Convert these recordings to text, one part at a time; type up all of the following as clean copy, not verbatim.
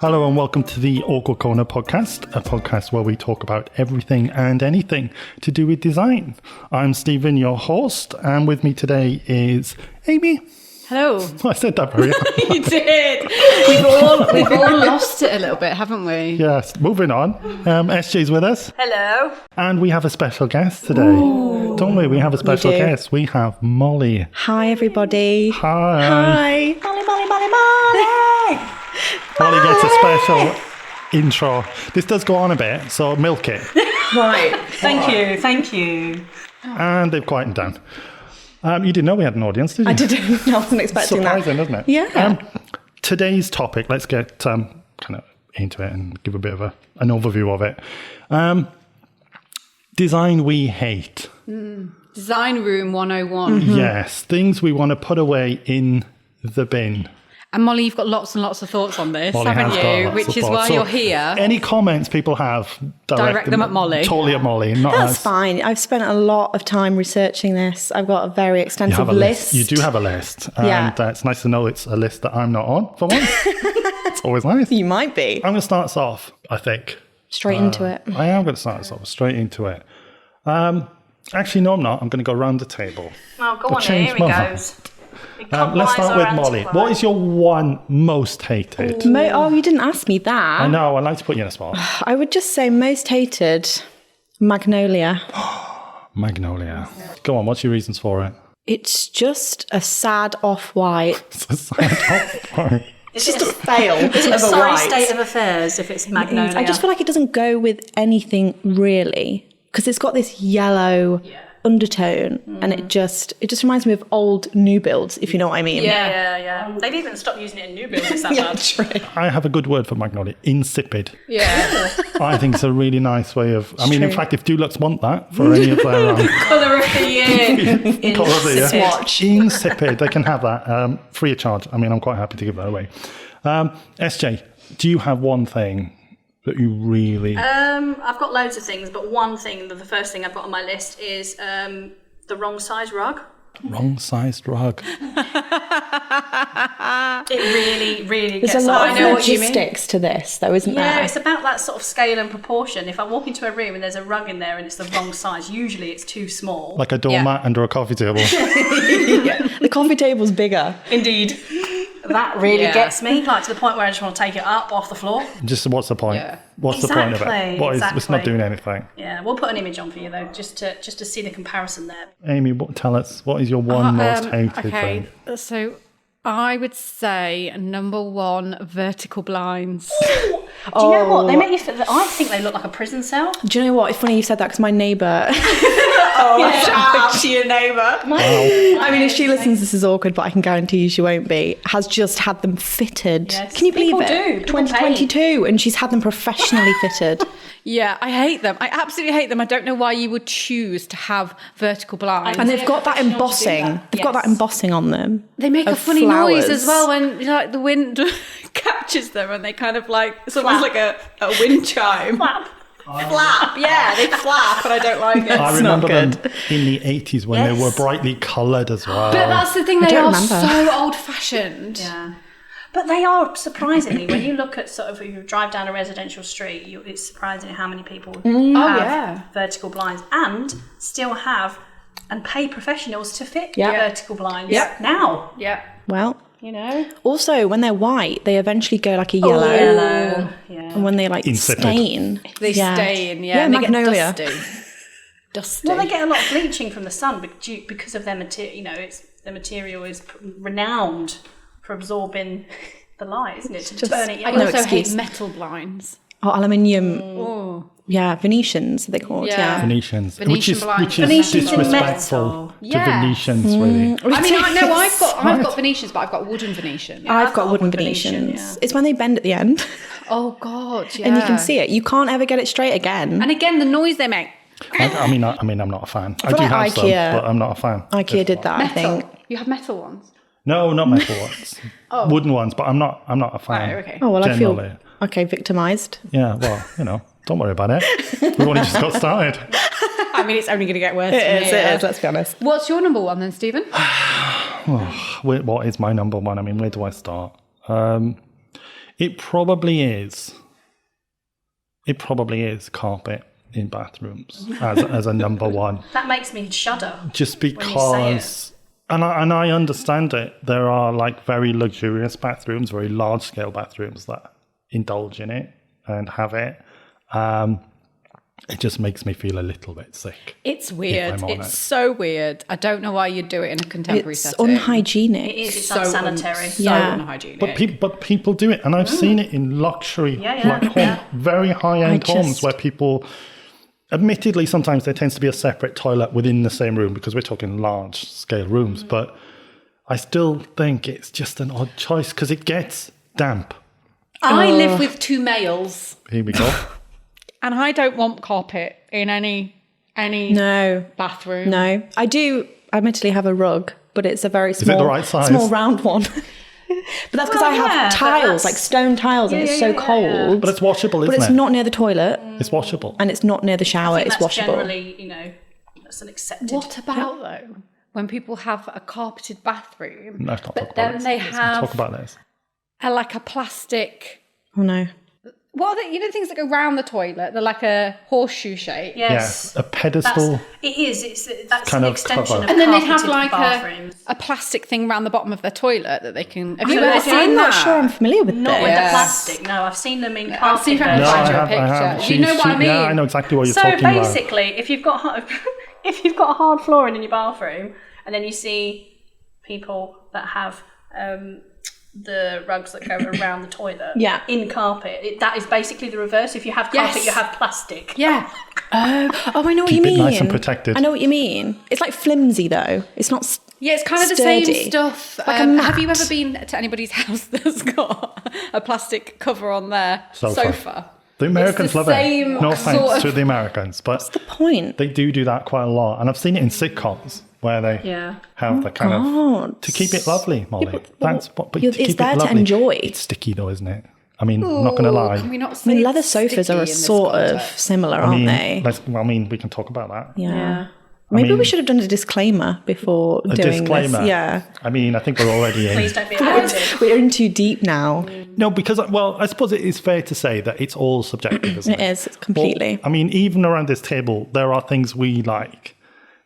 Hello and welcome to the Awkward Corner podcast, a podcast where we talk about everything and anything to do with design. I'm Stephen, your host, and with me today is Amy. Hello. I said that very well. You did. We've all lost it a little bit, haven't we? Yes, moving on. SJ's with us. Hello. And we have a special guest today. Ooh. Don't we? We have a special guest. We have Molly. Hi, everybody. Hi. Molly, Molly, Molly, Molly. Molly gets a special intro. This does go on a bit, so milk it. Right. Thank you. And they've quietened down. You didn't know we had an audience, did you? I didn't. I wasn't expecting Surprising, that. isn't it? Yeah. Today's topic, let's get kind of into it and give a bit of an overview of it. Design we hate. Design Room 101. Mm-hmm. Yes, things we want to put away in the bin. And Molly, you've got lots and lots of thoughts on this, Molly haven't you? Which is why you're here. Any comments people have, direct them at Molly. Totally at Molly. Not That's us. fine. I've spent a lot of time researching this. I've got a very extensive list. You do have a list. Yeah. And it's nice to know it's a list that I'm not on for once. It's always nice. You might be. I'm going to start us off, I think. Straight into it. I am going to start us off straight into it. Actually, no, I'm not. I'm going to go round the table. Oh, go on, here he goes. Let's start with Molly. What is your one most hated? You didn't ask me that. I know, I like to put you in a spot. I would just say most hated, Magnolia. Magnolia. Go on, what's your reasons for it? It's just a sad off-white. It's a sad off-white. It's just a fail. Is it a sorry state of affairs if it's Magnolia? I just feel like it doesn't go with anything really, because it's got this yellow undertone, and it just reminds me of old new builds, if you know what I mean. Yeah. They've even stopped using it in new builds. It's that bad. True. I have a good word for Magnolia. Insipid. Yeah. I think it's a really nice way of... in fact, if Dulux want that for any of their... Colour of the year. Colour of the year. Swatch. Insipid. They can have that free of charge. I'm quite happy to give that away. SJ, do you have one thing that you really... I've got loads of things, but one thing, the first thing I've got on my list is the wrong size rug. Wrong sized rug. It really, really There's gets... a lot I of know what you mean. logistics to this, though, isn't there? Yeah, it's about that sort of scale and proportion. If I walk into a room and there's a rug in there and it's the wrong size, usually it's too small. Like a doormat under a coffee table. The coffee table's bigger. Indeed. That really gets me, like to the point where I just want to take it up off the floor. Just what's the point? Yeah. What's the point of it? It's not doing anything. Yeah, we'll put an image on for you though, just to see the comparison there. Amy, tell us, what is your one most hated thing? So I would say number one, vertical blinds. Do you know what? They make you feel I think they look like a prison cell. Do you know what? It's funny you said that, because my neighbour... Shout out to your neighbour. I mean, if she listens, this is awkward, but I can guarantee you she won't be. Has just had them fitted. Yes. Can you believe People it? do. People 2022, and she's had them professionally fitted. Yeah, I hate them. I absolutely hate them. I don't know why you would choose to have vertical blinds. And they've got that embossing. They've got that embossing on them. They make a of funny flowers. noise as well when the wind catches them, and they kind of it's almost like a wind chime. Flap. Yeah, they flap, and I don't like it. I remember them in the 80s when they were brightly coloured as well. But that's the thing, they don't are remember. so old-fashioned. Yeah. But they are, surprisingly, when you look at if you drive down a residential street, it's surprising how many people have vertical blinds and still have and pay professionals to fit vertical blinds now. Yeah. Well, you know. also, when they're white, they eventually go like a yellow. Yellow. Yeah. And when they Insipid. stain. They stain, Yeah, and they Magnolia. get dusty. Well, they get a lot of bleaching from the sun because of their material. The material is renowned for absorbing the light, isn't it? To turn it I yellow. also hate metal blinds. Oh, aluminium. Yeah, Venetians, are they called? Yeah. Venetians. Venetian which blinds. is Venetians in disrespectful metal. to Yeah. Venetians, really. I mean, I've got Venetians, but I've got wooden Venetian. I've got wooden Venetians. yeah. It's when they bend at the end. Oh God, yeah. And you can see it. You can't ever get it straight again. And again, the noise they make. I mean, I'm not a fan. I feel do like have some, IKEA- but I'm not a fan. IKEA did that, I Metal. think. You have metal ones. No, not metal ones. Wooden ones, but I'm not a fan. Right, okay. Oh, well, generally. I feel, victimised. Yeah, well, don't worry about it. We've only just got started. I mean, it's only going to get worse. It is, let's be honest. What's your number one then, Stephen? What is my number one? I mean, where do I start? It probably is. It probably is carpet in bathrooms as a number one. That makes me shudder. Just when you say because, and I understand it. There are like very luxurious bathrooms, very large scale bathrooms that indulge in it and have it. It just makes me feel a little bit sick. It's weird. It's so weird. I don't know why you'd do it in a contemporary It's setting. unhygienic. It is. It's unsanitary. So Yeah. unhygienic. But people do it, and I've seen it in luxury, very high-end homes where people, admittedly, sometimes there tends to be a separate toilet within the same room because we're talking large-scale rooms, but I still think it's just an odd choice because it gets damp. I live with 2 males, Here we go. and I don't want carpet in any No. bathroom. No. I admittedly have a rug, but it's a very small, it the right size? small round one. But that's because I have but tiles, like stone tiles, and it's so cold. But it's washable, But isn't it's it? not near the toilet, It's washable. and it's not near the shower. I think It's that's washable. generally, that's an accepted. What about though when people have a carpeted bathroom, Let's not talk but about then this. they Let's not have talk about this. like a plastic? Oh no. What are the things that go round the toilet? They're like a horseshoe shape. Yes. Yeah, a pedestal. It is. That's kind an of extension cover. of And then they'd have carpeted like bathrooms. a plastic thing round the bottom of their toilet that they can. Have you don't ever know. seen I'm that? not sure I'm familiar with Not this. with the Yes. plastic. No, I've seen them in I'll carpet. see if I can No, find I you a have. picture. Do you know what I mean? Yeah, I know exactly what you're So talking about. basically, if you've got hard flooring in your bathroom, and then you see people that have the rugs that go around the toilet Yeah. in carpet, that is basically the reverse. If you have carpet, Yes. you have plastic. Yeah. Oh, I know what Keep you it mean. nice and protected. I know what you mean. It's like flimsy though. It's not. Yeah, it's kind of the same Sturdy. stuff. Like a mat. Have you ever been to anybody's house that's got a plastic cover on their sofa? The Americans It's the love it. same No sort offense of- to the Americans, but The point. they do that quite a lot. And I've seen it in sitcoms where they Yeah. have the kind of God. to keep it lovely, Molly. That's what. But It's to keep there it to lovely, enjoy. It's sticky though, isn't it? I mean, I'm not going to lie. Can we not I say mean, leather it's sofas sticky are in a this sort of context? similar, I aren't mean, they? we can talk about that. Yeah. Maybe mean- we should have done a disclaimer before A doing disclaimer. this. Yeah. I mean, I think we're already in. Please don't be offended. We're in too deep now. No, because I suppose it is fair to say that it's all subjective, isn't it? It is, completely. Well, I mean, even around this table, there are things we like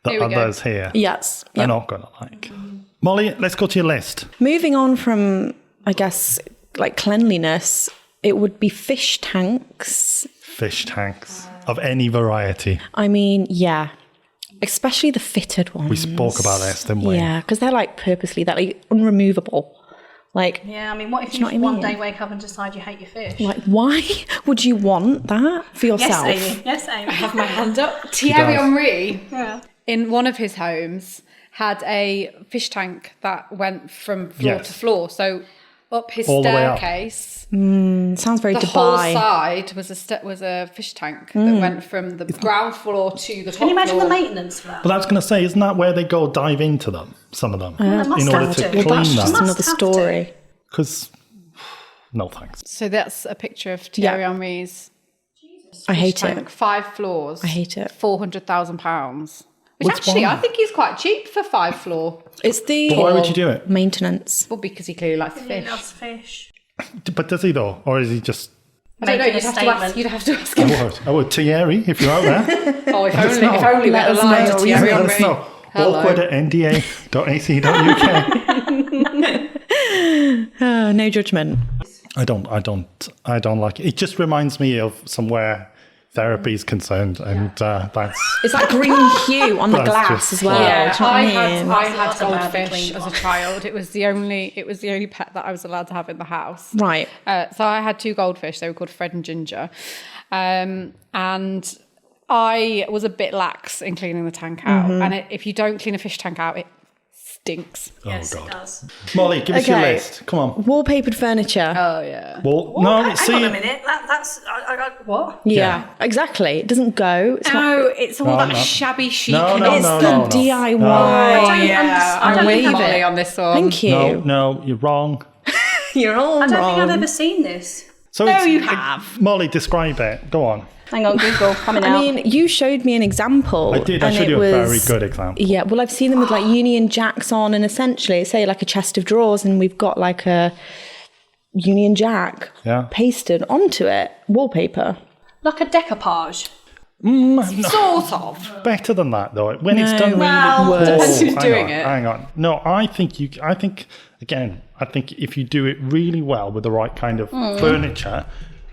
that Here we go. others here Yes. are Yeah. not going to like. Molly, let's go to your list. Moving on from, I guess, like cleanliness, it would be fish tanks. Fish tanks of any variety. I mean, yeah. Especially the fitted ones. We spoke about this, didn't we? Yeah, because they're like purposely, they're like unremovable. Like, Yeah, I mean, what if know you what I one mean? day wake up and decide you hate your fish? like, why would you want that for yourself? Yes, Amy. Yes, Amy. I have my hand up. Thierry does. Henry, Yeah. in one of his homes, had a fish tank that went from floor Yes. to floor. So up his All the way up. staircase, Sounds very the whole Dubai. side was a fish tank that went from the ground floor to the top Can you imagine floor. the maintenance for that? But I was going to say, isn't that where they go dive into them, some of them, They must in order have to to. clean Well, that's just them? another Must have story. Because, no thanks. So that's a picture of Thierry Yeah. Henry's I hate tank. it. 5 floors. I hate it. £400,000. Which Which actually, one? I think is quite cheap for 5 floor. It's the But why would you do it? maintenance. Well, because he clearly likes He fish. loves fish. But does he though? Or is he just... I don't know. Making a You'd have to statement. ask. You'd have to ask him. I would. Thierry, if you're out there. Oh, if us only, know. if only we Let had a us line know. to Thierry Let us Henry. know. Hello. Awkward at nda.ac.uk. No judgment. I don't like it. It just reminds me of somewhere therapy is concerned, and that's It's that green hue on the That's glass just- as well. Yeah, do you know what I I had mean? Lots of badly goldfish cleaned as a ones. child. It was the only pet that I was allowed to have in the house. Right. So I had 2 goldfish. They were called Fred and Ginger, and I was a bit lax in cleaning the tank out. And if you don't clean a fish tank out, it stinks. Yes, God. it does. Molly. Give us your Okay. list. Come on. Wallpapered furniture. Oh yeah. Well, Hang no, on a see, minute. That's what? yeah, exactly. It doesn't go. It's not. No, it's all No, that no. shabby chic. No, no, It's no, the no, no. DIY. No. I don't I'm think with I've- Molly on this one. Thank you. no, you're wrong. You're all I don't wrong. think I've ever seen this. So No, it's- you have. Molly, describe it. Go on. Hang on, Google, coming out. I mean, you showed me an example. I did. I and showed it you a very was- good example. Yeah, well, I've seen them with like Union Jacks on, and essentially, say like a chest of drawers, and we've got like a Union Jack pasted onto it, wallpaper. Like a decoupage. Sort of. Better than that, though. When it's done really depends who's doing it. Hang on. No, I think if you do it really well with the right kind of furniture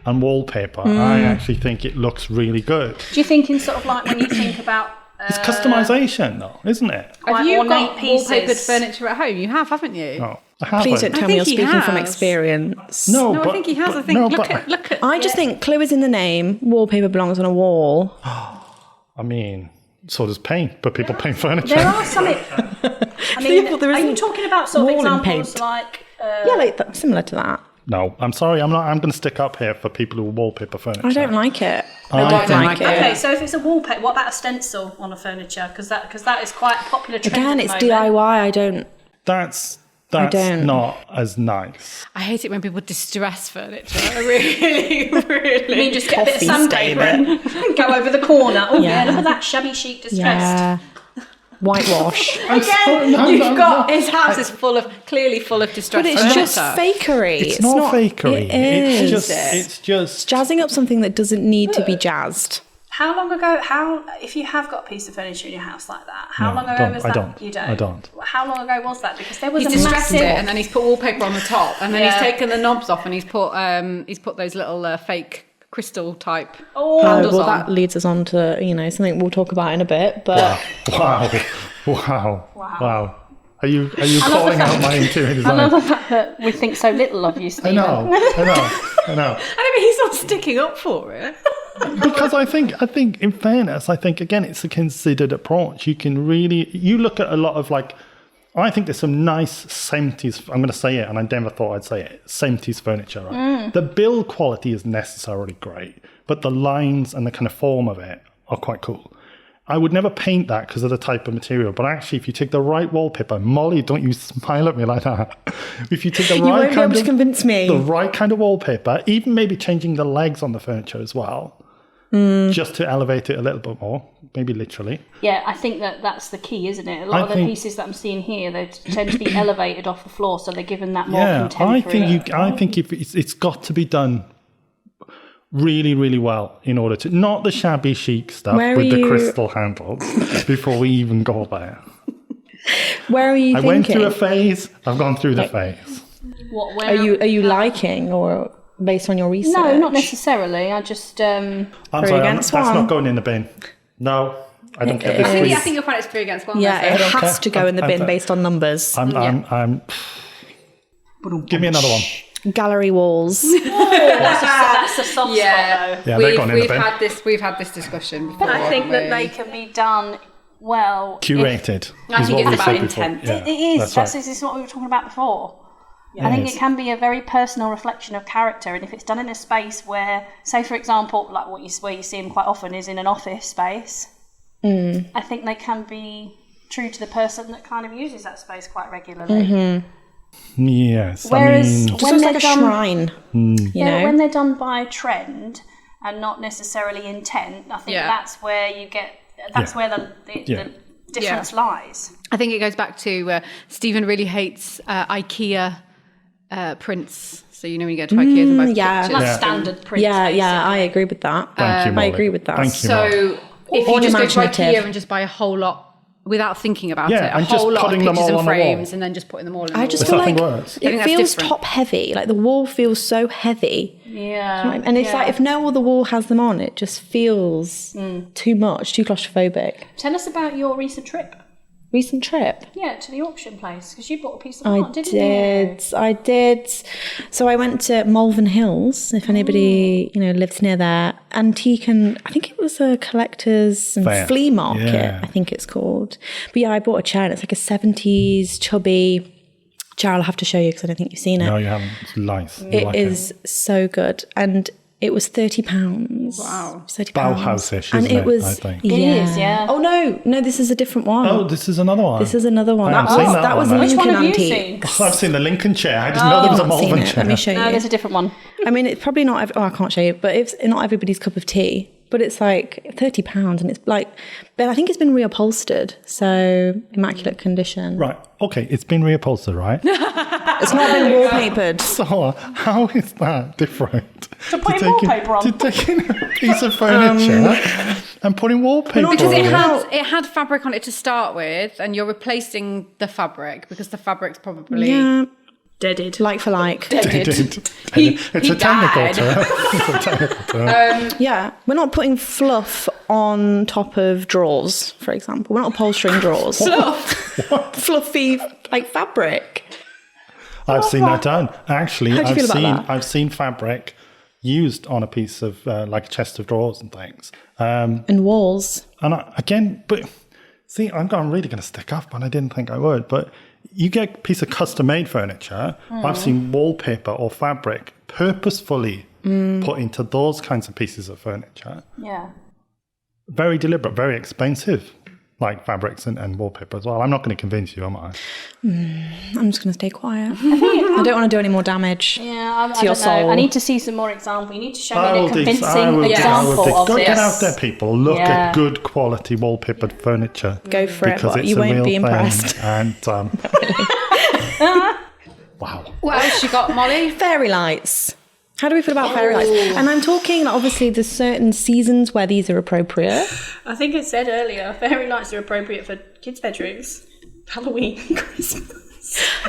and wallpaper, I actually think it looks really good. Do you think in sort of like when you think about... It's customization, though, isn't it? Have you got wallpapered furniture at home? You have, haven't you? No, I haven't. Please don't tell me you're speaking from experience. No, I think he has. I think look at. I just think clue is in the name. Wallpaper belongs on a wall. I mean, so does paint, but people paint furniture. There are some... I mean, are you talking about sort of examples like... similar to that. No, I'm sorry. I'm not. I'm going to stick up here for people who wallpaper furniture. I don't like it. I don't like it. Okay, so if it's a wallpaper, what about a stencil on a furniture? Because that is quite a popular trend. Again, it's DIY. I don't. That's not as nice. I hate it when people distress furniture. I really, really. You mean just get a bit of sandpaper and go over the corner? Oh yeah, look at that shabby chic distressed. Yeah. Whitewash. His house is clearly full of distress. But it's just fakery. It's not fakery. It is. It's just jazzing up something that doesn't need to be jazzed. How long ago? If you have got a piece of furniture in your house like that, how long ago was that? You don't. I don't. How long ago was that? Because there was he's distressed it, and then he's put wallpaper on the top, and then he's taken the knobs off, and he's put those little fake crystal type handles on. That leads us on to something we'll talk about in a bit. But wow. Are you calling out my interior design? I love the fact that we think so little of you, Stephen. I know. I mean, he's not sticking up for it. Because I think, in fairness, again, it's a considered approach. You look at a lot of I think there's some nice 70s, I'm going to say it, and I never thought I'd say it, 70s furniture, right? The build quality is necessarily great, but the lines and the kind of form of it are quite cool. I would never paint that because of the type of material, but actually, if you take the right wallpaper, Molly, don't you smile at me like that. If you take the right kind of... to convince me. The right kind of wallpaper, even maybe changing the legs on the furniture as well, just to elevate it a little bit more, maybe literally. Yeah, I think that's the key, isn't it? A lot of the pieces that I'm seeing here, they tend to be elevated off the floor, so they're given that more contemporary. I think it's got to be done really, really well in order to... Not the shabby chic stuff with the crystal handles before we even go there. Where are you thinking? I went through a phase. I've gone through the phase. Are you liking or... based on your research? No, not necessarily. I just... I'm sorry, that's not going in the bin. No, I don't get this. I think you'll find it's 3 against 1. Yeah, it has to go in the bin based on numbers. Give me another one. Gallery walls. That's a soft spot, though. Yeah, we've had this discussion before. I think that they can be done well. Curated. I think it's about intent. It is. This is what we were talking about before. I think it can be a very personal reflection of character, and if it's done in a space where, say for example, like where you see them quite often is in an office space, I think they can be true to the person that kind of uses that space quite regularly. Yes. Whereas when they're like a shrine, when they're done by trend and not necessarily intent, I think that's where you get. That's where the difference lies. I think it goes back to Stephen really hates IKEA prints. So when you go to IKEA and buy pictures. Like standard prints. Yeah, I agree with that. Thank you, Molly. I agree with that. Thank you, so if you just go to IKEA and just buy a whole lot without thinking about it, a whole lot of pictures and frames, and then just putting them all in. I just feel like it feels top heavy. Like the wall feels so heavy. Yeah, and it's like if no other wall has them on, it just feels too much, too claustrophobic. Tell us about your recent trip. Yeah, to the auction place, because you bought a piece of art, didn't you? I did. So I went to Malvern Hills, if anybody lives near there. Antique and I think it was a collector's and flea market, I think it's called. But yeah, I bought a chair and it's like a 70s chubby chair. I'll have to show you because I don't think you've seen it. No, you haven't. It's nice. It is so good. And it was £30. Wow. £30. Bauhaus-ish, isn't it? Was, I think. It is, yeah. Oh, no, this is a different one. Oh, this is another one. That was Which Lincoln one have you Antique. seen? I've seen the Lincoln chair. I didn't know there was a Malvern chair. Let me show you. No, there's a different one. I mean, it's probably not... I can't show you, but it's not everybody's cup of tea. but it's like £30 and it's like, but I think it's been reupholstered, so immaculate condition. Right. Okay, it's been reupholstered, right? It's not been wallpapered. So how is that different? To put wallpaper on. To taking a piece of furniture and putting wallpaper Because on it had fabric on it to start with, and you're replacing the fabric because the fabric's probably Deaded. Like for like. It's He a technical died. term. It's a technical term. Yeah, we're not putting fluff on top of drawers, for example. We're not upholstering drawers. Fluffy, like fabric. I've seen that done. Actually, How do you feel about that? I've seen fabric used on a piece of like a chest of drawers and things. And walls. And but see, I'm really going to stick up, and I didn't think I would. But you get a piece of custom-made furniture. I've seen wallpaper or fabric purposefully put into those kinds of pieces of furniture. Yeah. Very deliberate, very expensive, like fabrics and wallpaper as well. I'm not going to convince you, am I? I'm just going to stay quiet. I don't want to do any more damage Yeah, I to your don't know. soul. I need to see some more example. You need to show me a I convincing will example of Go this. get out there, people. Look Yeah. at good quality wallpapered furniture. Go for it, because but it's you a won't real be thing. impressed. And wow. What else you got, Molly? Fairy lights. How do we feel about fairy lights? And I'm talking, obviously, there's certain seasons where these are appropriate. I think I said earlier, fairy lights are appropriate for kids' bedrooms, Halloween, Christmas.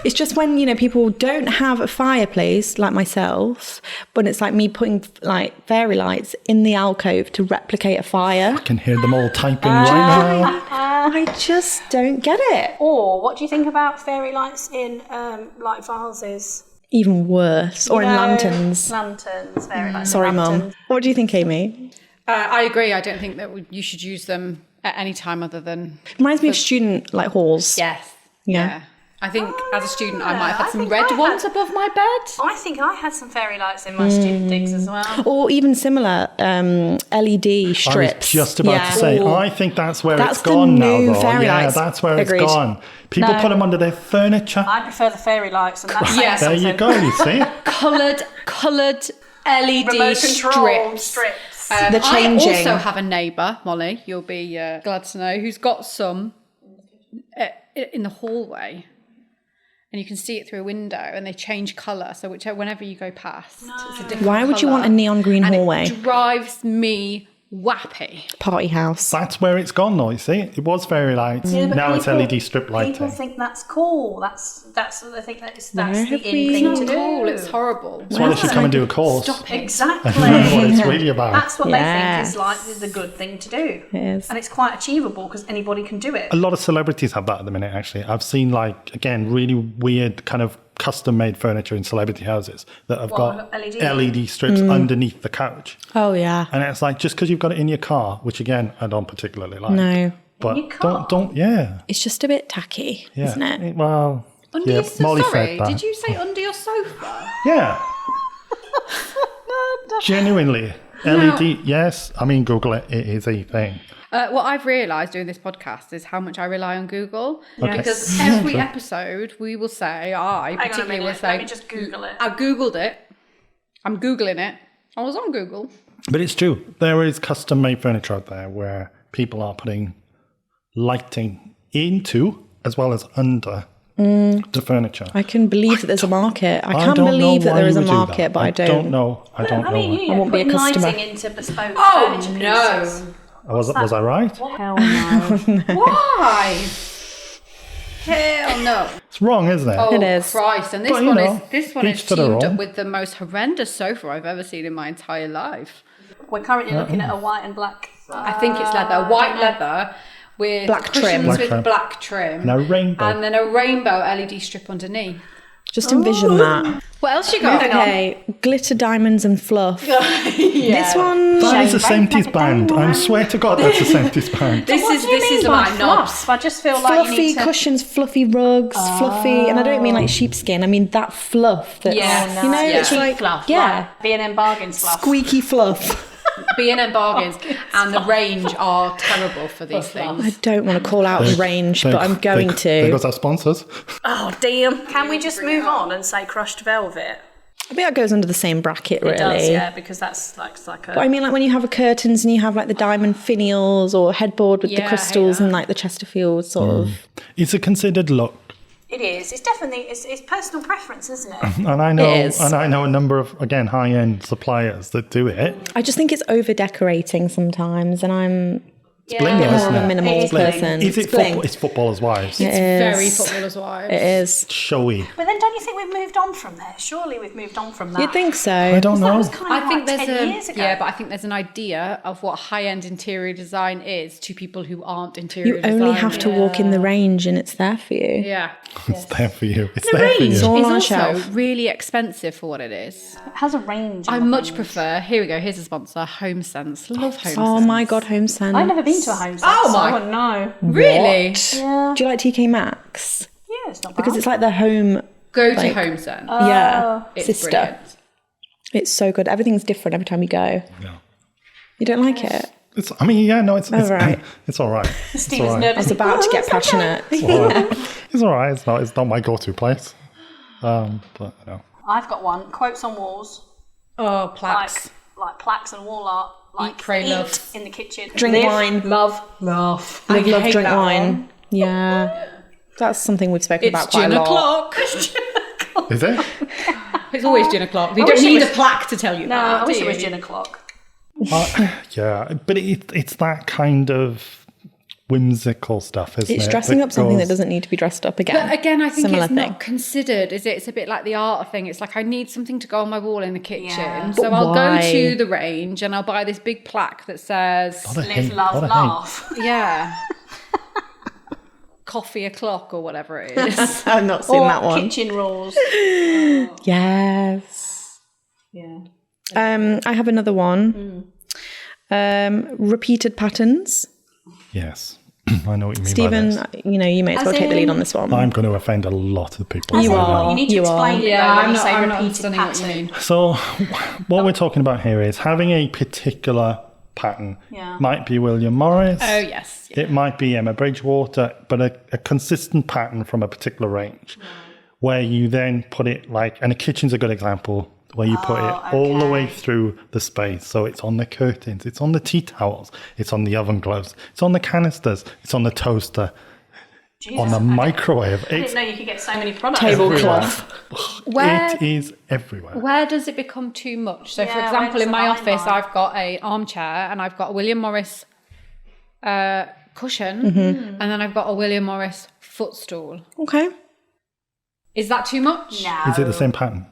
It's just when, people don't have a fireplace like myself, but it's like me putting like fairy lights in the alcove to replicate a fire. I can hear them all typing right now. I just don't get it. Or what do you think about fairy lights in like vases? Even worse. Or in lanterns. Lanterns, fairy lights. Sorry, in Mum. lanterns. What do you think, Amy? I agree. I don't think that you should use them at any time other than... Reminds me of student like halls. Yes. Yeah. I think as a student I might have I had some think red I ones had- above my bed. I think I had some fairy lights in my student digs as well. Or even similar LED strips. I was just about to say, Ooh. I think that's where That's it's the gone now, new though. fairy Yeah, lights. that's where Agreed. it's gone. People put them under their furniture. I prefer the fairy lights, and that's saying Yes. There something. you go, you see. Coloured LED Remote control strips. strips. The changing. I also have a neighbour, Molly, you'll be glad to know, who's got some in the hallway. And you can see it through a window, and they change colour. So whenever you go past, it's a different Why would you colour. want a neon green hallway? It drives me wappy. Party house. That's where it's gone, though, you see. It was fairy lights. Yeah, but Now it's people- LED strip lighting. People think that's cool. That's what they think that's Where the have in we- thing It's to not do. cool, it's horrible. That's why they should come and do a course. Stop it. Exactly. What it's really about. That's what Yeah. they think is like the good thing to do. It is. And it's quite achievable because anybody can do it. A lot of celebrities have that at the minute, actually. I've seen, again, really weird kind of custom-made furniture in celebrity houses that have got LED? LED strips underneath the couch. Oh, yeah. And it's like, just because you've got it in your car, which, again, I don't particularly like. No. But your car? yeah. It's just a bit tacky, Yeah. isn't it? Well, Under yeah, your Molly sorry, said that. did you say under your sofa? Yeah. Genuinely. LED, yes. I mean, Google it. It is a thing. What I've realised doing this podcast is how much I rely on Google. Okay. Because every episode we will say, I Hang on a particularly will minute. say, Let me just Google it. I Googled it. I'm Googling it. I was on Google. But it's true. There is custom-made furniture out there where people are putting lighting into as well as under the furniture. I can believe that there's a market. I I can't don't believe know that why there is you a would do market, that. but I don't. know. I don't I mean, know. you I won't be a putting customer. lighting into bespoke Oh, furniture no. pieces. Was I right? Hell no. Why? Hell no. It's wrong, isn't it? Oh, It is. Christ. And this But, you one know, is each to their teamed own. up with the most horrendous sofa I've ever seen in my entire life. We're currently looking at a white and black. I think it's leather, white leather with Black trim. cushions Black with trim. black trim. And a rainbow. And then a rainbow LED strip underneath. Just envision that. What else you got? Okay, glitter, diamonds, and fluff. This one. That is a 70s band. I swear to God, that's a 70s band. This What is do you this mean is by my knobs. fluff? I just feel like you Fluffy need to... cushions, fluffy rugs, fluffy, and I don't mean like sheepskin. I mean that fluff. That's, Yes. you know, Yeah. it's like fluff. yeah, Like B&M bargains fluff. squeaky fluff. B&M bargains and the range are terrible for these I things. don't want to call out the range, but I'm going There to. goes our sponsors. Oh, damn. Can we just move on and say crushed velvet? I think that goes under the same bracket, really. It does, yeah, because that's like a... But I mean, like when you have a curtains and you have like the diamond finials or headboard with the crystals and like the Chesterfield sort of... It's a considered look. It is. It's definitely, it's personal preference, isn't it? And I know a number of, again, high-end suppliers that do it. I just think it's over-decorating sometimes, and I'm... It's bling, isn't a it? minimal person. Is it football? It's footballers' wives. It's very footballers' wives. It is. Showy. But then don't you think we've moved on from there? Surely we've moved on from that. You'd think so. I don't know. That was kind of I think like there's 10 years ago. Yeah, but I think there's an idea of what high-end interior design is to people who aren't interior You designers. only have to walk in the range and it's there for you. Yeah. It's there for you. It's The there for range is you. all on a also shelf. really expensive for what it is. It has a range. I much prefer, here we go, here's a sponsor, Home Sense. Love Home Sense. Oh my God, Home Sense. I've never been to a home sense. Oh so my- I wouldn't know. Really? Yeah. Do you like TK Maxx? Yeah, it's not bad. Because it's like the home, Go to Home Sense. It's sister. brilliant. It's so good. Everything's different every time you go. Yeah. You don't like it? It's all right. It's all right. Steve is nervous. I was about to get passionate. It's all right. It's not my go-to place. But no. I've got one. Quotes on walls. Oh, plaques. Like plaques and wall art. Like pray, love. in the kitchen. Drink Live, wine. Love, laugh. Live, love, hate drink that wine. one. Yeah. That's something we've spoken about quite a lot. It's Is it? It's always gin o'clock. You don't need a plaque to tell you No, that. I wish do it was you? gin o'clock. Yeah, but it's that kind of whimsical stuff, isn't it? It's dressing up something that doesn't need to be dressed up again. But again, I think Similar it's thing. not considered, is it? It's a bit like the art thing. It's like I need something to go on my wall in the kitchen. Yeah. So But I'll why? go to the range and I'll buy this big plaque that says, Live, love, laugh. yeah, coffee o'clock or whatever it is. I've not seen Or that one. kitchen rules. Yes. Yeah. I have another one. Repeated patterns. Yes, I know what you mean Stephen, by this. you may as well take the lead on this one. I'm going to offend a lot of people. You are. You need to You explain it Yeah, though when I'm you not, say I'm not repeated understanding what you pattern. mean. So what we're talking about here is having a particular pattern. Yeah. Might be William Morris. Oh, yes. Yeah. It might be Emma Bridgewater, but a consistent pattern from a particular range where you then put it like, and a kitchen's a good example, where you put it all the way through the space. So it's on the curtains, it's on the tea towels, it's on the oven gloves, it's on the canisters, it's on the toaster, on the microwave. I didn't know you could get so many products. Tablecloth. Where, It is everywhere. where does it become too much? So, for Yeah, example, where's in the my line office, bar? I've got a armchair and I've got a William Morris cushion, Mm-hmm. and then I've got a William Morris footstool. Okay. Is that too much? No. Is it the same pattern?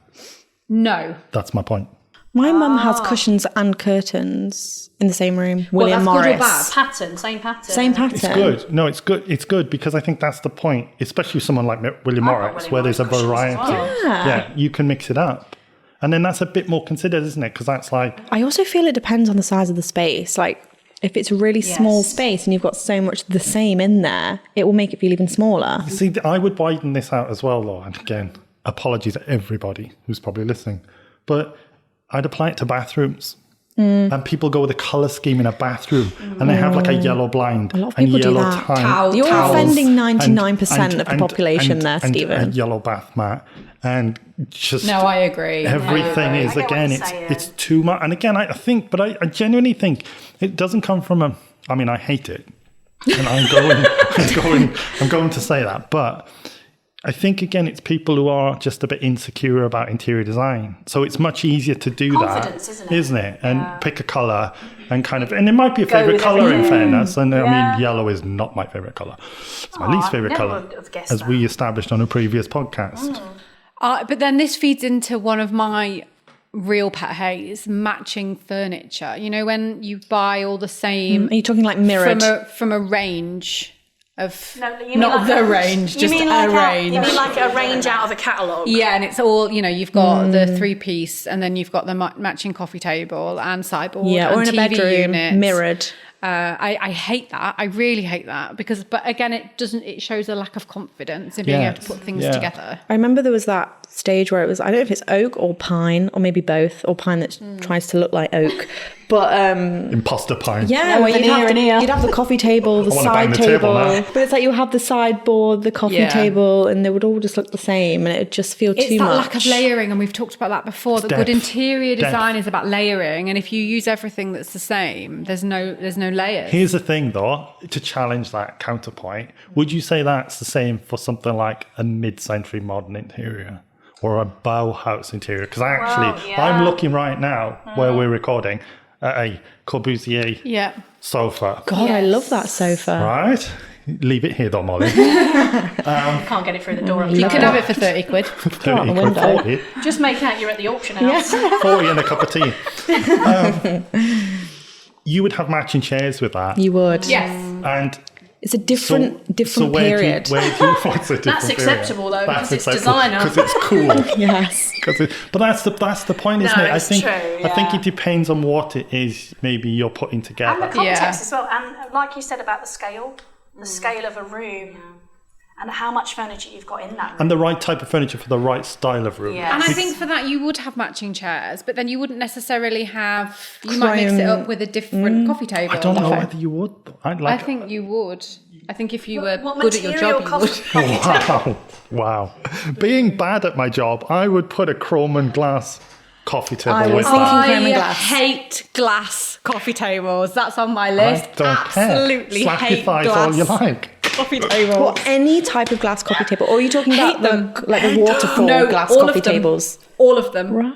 No. That's my point. My mum has cushions and curtains in the same room. William that's good or Morris. bad? Pattern, same pattern. Same pattern. It's good. No, it's good. It's good because I think that's the point, especially someone like William Morris, William where there's a Morris cushions as variety. well. Yeah, you can mix it up. And then that's a bit more considered, isn't it? Because that's like, I also feel it depends on the size of the space. Like, if it's a really small Yes. space and you've got so much the same in there, it will make it feel even smaller. see, I would widen this out as well, though. And again, apologies to everybody who's probably listening. But I'd apply it to bathrooms. And people go with a colour scheme in a bathroom and they have like a yellow blind A lot of and people do yellow that. tile. You're towels offending and- 99% of the population there, and Stephen. a yellow bath mat. And just No, I agree. everything is, I get what again, you're it's saying. too much. And again, I think, but I genuinely think it doesn't come from I mean, I hate it. And I'm going to say that. But I think, again, it's people who are just a bit insecure about interior design. So it's much easier to do Confidence, that, isn't it? And pick a colour and kind of, and it might be a favourite with colour in everything. fairness. And I Yeah. mean, yellow is not my favourite colour. It's my least favourite never colour, would have guessed as that. we established on a previous podcast. But then this feeds into one of my real pet hates, matching furniture. You know, when you buy all the same Are you talking like mirrored? from a range of No, you mean not like the a- range, you just mean a like range. You mean like a range out of a catalogue? Yeah, and it's all, you know, you've got the 3-piece and then you've got the matching coffee table and sideboard yeah, and or in a TV bedroom, units. mirrored. I hate that. I really hate that because, but again, it shows a lack of confidence in being able to Yes, put things yeah. together. I remember there was that stage where it was, I don't know if it's oak or pine or maybe both, or pine that tries to look like oak. But imposter pint. yeah, where you'd have the coffee table, the side table, but it's like you have the sideboard, the coffee table, and they would all just look the same, and it'd just feel too much. It's that lack of layering, and we've talked about that before. That good interior design is about layering, and if you use everything that's the same, there's no layers. Here's the thing, though, to challenge that counterpoint. Would you say that's the same for something like a mid-century modern interior or a Bauhaus interior? Because I'm looking right now where we're recording at a Corbusier sofa. God, I love that sofa. Right? Leave it here though, Molly. You can't get it through the door. You could have it for 30 quid. 30 quid, 40. Just make out you're at the auction house. 40 and a cup of tea. You would have matching chairs with that. You would. Yes. And it's a different What's period. a different period? That's acceptable though, because it's designer. Because it's cool. Yes. But that's the point, isn't it? It's true, I think it depends on what it is maybe you're putting together. And the context as well. And like you said about the scale of a room and how much furniture you've got in that room. And the right type of furniture for the right style of room. Yeah. And I think for that you would have matching chairs, but then you wouldn't necessarily have. You might mix it up with a different coffee table. I don't know whether you would. I think you would. I think if you were good at your job, you would. Wow. Being bad at my job, I would put a chrome and glass coffee table with I hate glass coffee tables. That's on my list. I don't Absolutely care. Slap hate your thighs glass all you like. coffee tables. Or any type of glass coffee table. Or are you talking about the waterfall glass all coffee of them. tables? All of them. Right.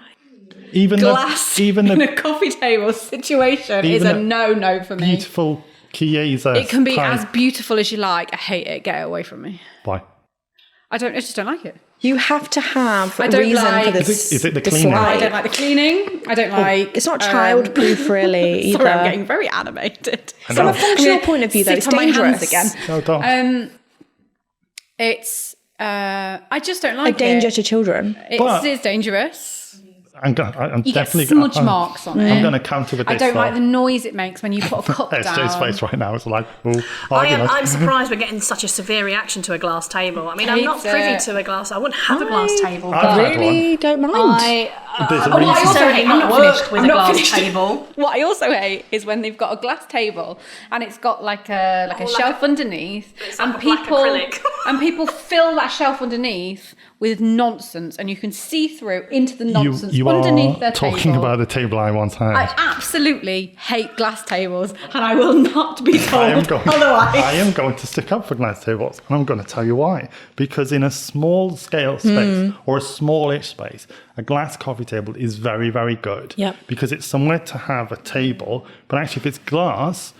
Even Glass in a coffee table situation is a no for me. Beautiful Chiesa. It can be as beautiful as you like. I hate it. Get it away from me. Why? I just don't like it. You have to have a don't reason like- for this. Is it the cleaning? I don't like the cleaning. I don't like. It's not childproof, really. Either. Sorry, I'm getting very animated. From a functional point of view, though, it's Sit on my hands dangerous. again. No, don't. It's. I just don't like A danger to children. It's dangerous. I'm You definitely get smudge marks on it. I'm going to counter with this. I don't like the noise it makes when you put a cup SJ's down. face right now is like, I'm surprised we're getting such a severe reaction to a glass table. I mean, I'm not privy to a glass. I wouldn't have a glass table. I've But had Really don't mind. There's a I'm reason. not necessarily not finished with a glass table. What I also hate is when they've got a glass table and it's got like a shelf underneath, and like a black acrylic. and people fill that shelf underneath with nonsense, and you can see through into the nonsense You underneath are their talking table. about the table I once had. I absolutely hate glass tables, and I will not be told otherwise. I am going to stick up for glass tables, and I'm going to tell you why. Because in a small scale space or a smallish space, a glass coffee table is very, very good. Yep. Because it's somewhere to have a table, but actually, if it's glass,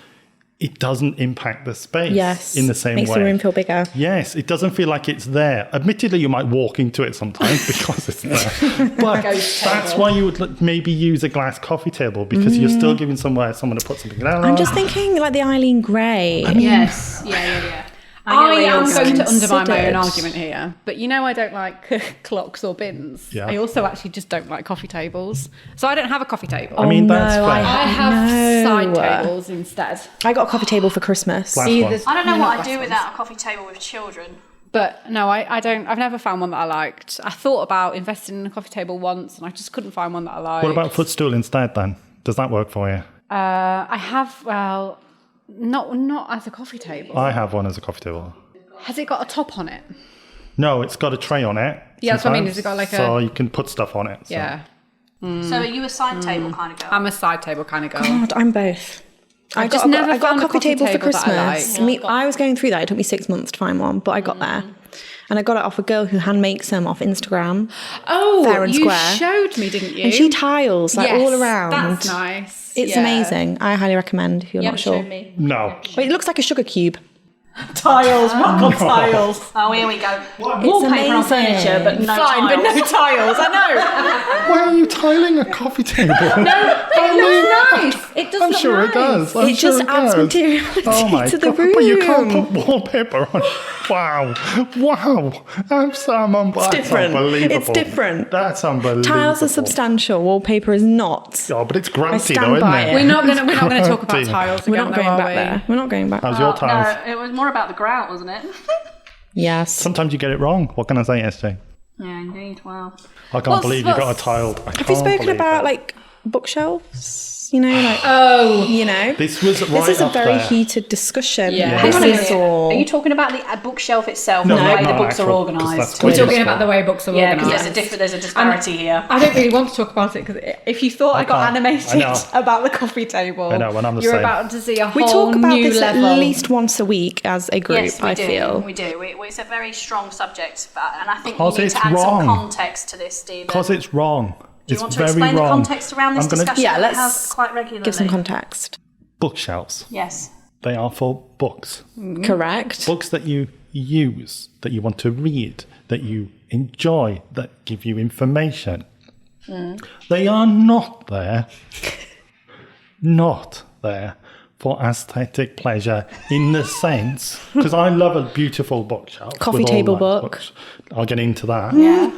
it doesn't impact the space in the same Makes way. the room feel bigger. Yes, it doesn't feel like it's there. Admittedly, you might walk into it sometimes because it's there. But that's why you would maybe use a glass coffee table, because you're still giving someone to put something down. I'm just thinking like the Eileen Gray. Yes. Yeah. I am going to Considered. undermine my own argument here, but you know I don't like clocks or bins. Yeah. I also actually just don't like coffee tables, so I don't have a coffee table. I mean, that's fair. I have side tables instead. I got a coffee table for Christmas. Glass ones. I don't know what I'd do without a coffee table with children. But no, I don't. I've never found one that I liked. I thought about investing in a coffee table once, and I just couldn't find one that I liked. What about footstool instead then? Does that work for you? I have. Well, not as a coffee table. I have one as a coffee table. Has it got a top on it? No, it's got a tray on it. Yeah, that's what I mean. sometimes, Has it got like so you can put stuff on it. So. Yeah. So are you a side table kind of girl? I'm a side table kind of girl. God, I'm both. I just got never I got found a a coffee table for coffee table that I Christmas. I was going through that. It took me 6 months to find one, but I got there. And I got it off a girl who hand makes them off Instagram. Oh, Fair and you square. showed me, didn't you? And she tiles like Yes, all around. That's nice. It's Yeah. amazing. I highly recommend if you're You not haven't sure. shown me. No. But it looks like a sugar cube. Tiles, rock on tiles. Oh, here we go. It's Wallpaper on amazing. furniture, but no Fine, but no tiles. tiles. I know. Why are you tiling a coffee table? It looks nice. It does I'm look sure nice. it does. I'm It sure just it adds does. materiality Oh my to the God. But you can't room. put wallpaper on. Wow. That's different. unbelievable. It's different. That's unbelievable. Tiles are substantial. Wallpaper is not. Oh, but it's grunty stand though, isn't by it? it. We're not gonna talk about Grunty. tiles We're again, not though, going are back we? there. We're not going back. How's your tiles? No, it was more about the grout, wasn't it? Yes. Sometimes you get it wrong. What can I say, SJ? Yeah, indeed. Wow. I can't believe you got a tiled. Have we spoken about like bookshelves? you know, like you know. This was right This is a up very there. heated discussion. Yeah. Hang on a minute. This is all- Are you talking about the bookshelf itself, No, or the way not the books are actual, 'cause organised? that's We're Yeah. talking about the way books are Yeah, organised. because there's a disparity here. I don't really want to talk about it because if you thought I got can't. animated I know. about the coffee table, I know, and I'm the you're same. about to see a whole We talk about new this level. at least once a week as a group, Yes, we I do. feel. We do. It's a very strong subject, and I think Because we need it's to add wrong. some context to this, Stephen. Because it's wrong. Do you It's want to very explain wrong. the context around this I'm gonna- discussion? Yeah, that let's we have quite regularly. Give some context. Bookshelves. Yes. They are for books. Correct. Books that you use, that you want to read, that you enjoy, that give you information. They are not there for aesthetic pleasure in the sense, because I love a beautiful bookshelf. Coffee with all table nice book. books. I'll get into that. Yeah.